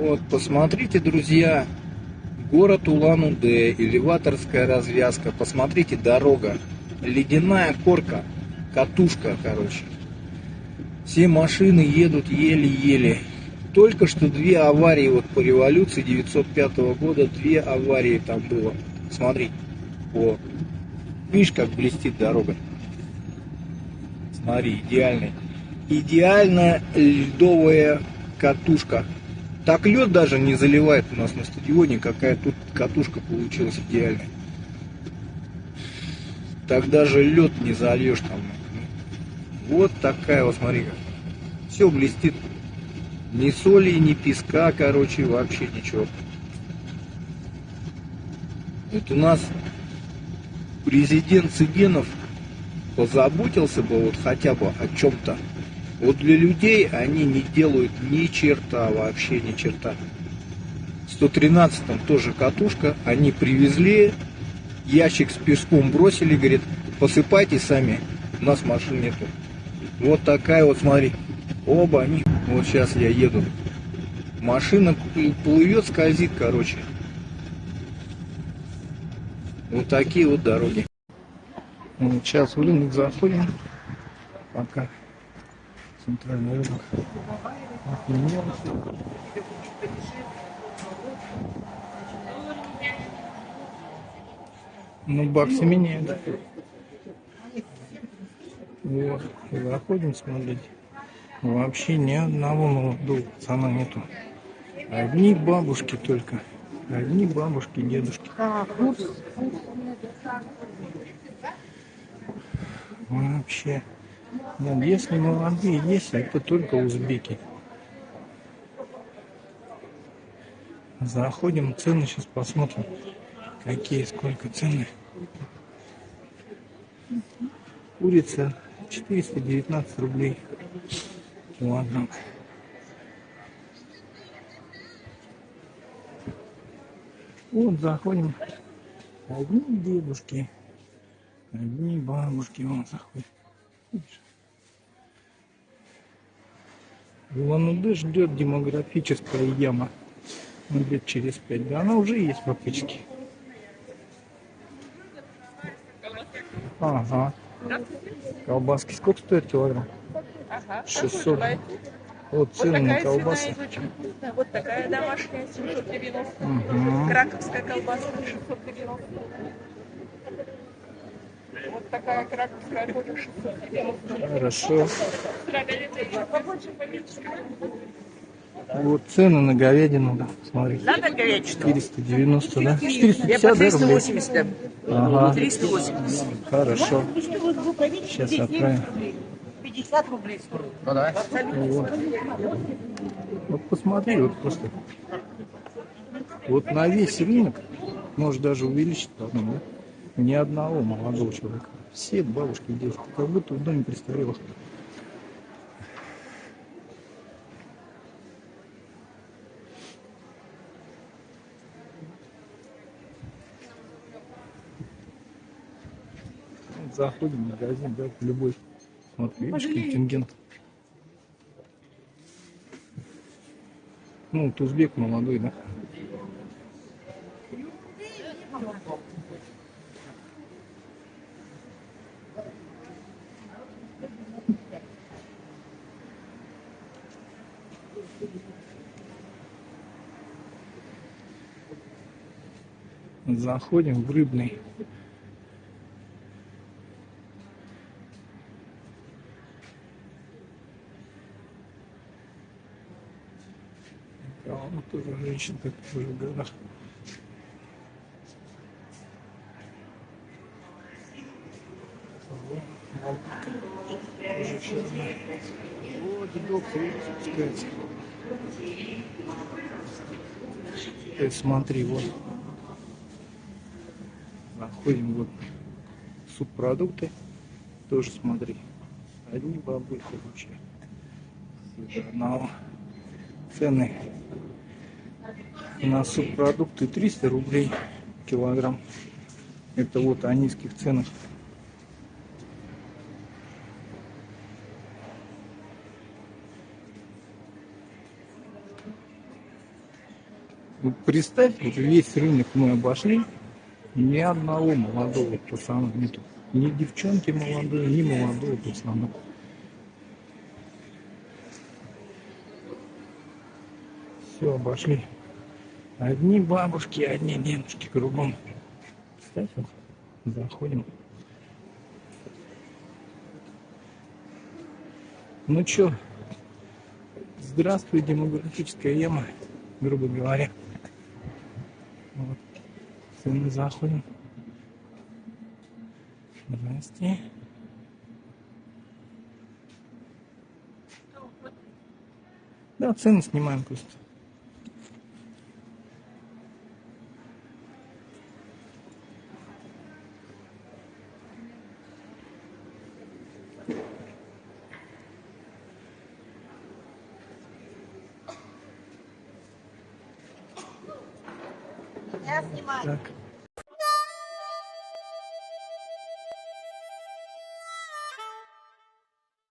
Вот, посмотрите, друзья, город Улан-Удэ, элеваторская развязка. Посмотрите, дорога, ледяная корка, катушка, короче. Все машины едут еле-еле. Только что 2 аварии вот по революции 905 года, 2 аварии там было. Смотри, вот. Видишь, как блестит дорога? Смотри, идеальная. Идеальная ледовая катушка. Так лед даже не заливает у нас на стадионе, какая тут катушка получилась идеальная. Так даже лед не зальешь там. Вот такая вот, смотри как. Все блестит. Ни соли, ни песка, короче, вообще ничего. Вот у нас президент Цыгенов позаботился бы вот хотя бы о чем-то. Вот для людей они не делают ни черта, вообще ни черта. В 113-м тоже катушка, они привезли, ящик с песком бросили, говорит, посыпайте сами, у нас машин нету. Вот такая вот, смотри, оба они. Вот сейчас я еду. Машина плывет, скользит, короче. Вот такие вот дороги. Вот сейчас в рынок заходим. Пока центральный рынок отменился. Ну, баксы меняют. Вот, заходим смотреть. Вообще ни одного молодого пацана нету. Одни бабушки только. Одни бабушки, дедушки. Вообще. Нет, если молодые есть, это только узбеки. Заходим, цены сейчас посмотрим. Какие, сколько цены. Курица 419 рублей килограмм. Вот заходим. Одни дедушки, одни бабушки. Вон заходят. Улан-Удэ ждет демографическая яма. Лет через 5. Да она уже есть фактически. Ага. Колбаски сколько стоит килограмм? 600. Вот цены на колбасы. Вот такая домашняя 790. Краковская колбаска 690. Вот такая краковская тоже 690. Хорошо. Вот цены на говядину, да, смотрите. Надо говядину? 490, да? Я 450, по да, 380. рублей? Ага. 380. Хорошо. Сейчас отправим. 50 рублей стоит. Вот. Вот посмотри, вот просто. Вот на весь рынок, может даже увеличить по одному, да? Ни одного молодого человека. Все бабушки и девушки, как будто в доме престарелых. Вот заходим в магазин, да, любой. Вот видишь, контингент. Ну, вот узбек молодой, да. Заходим в рыбный. А вот тоже женщина так уже в годах. Вот дедок спускается. Ты смотри, вот. Заходим вот субпродукты. Тоже смотри. Одни бабульки вообще. На цены на субпродукты 300 рублей килограмм. Это вот о низких ценах. Вот представь, вот весь рынок мы обошли, ни одного молодого пацана нету. Ни девчонки молодой, ни молодого пацана. Все обошли. Одни бабушки, одни дедушки кругом. Представь, вот, заходим. Ну чё, здравствуй, демографическая яма, грубо говоря. Вот. Мы заходим. Здрасте. Да, цены снимаем просто. Я снимаю. Так.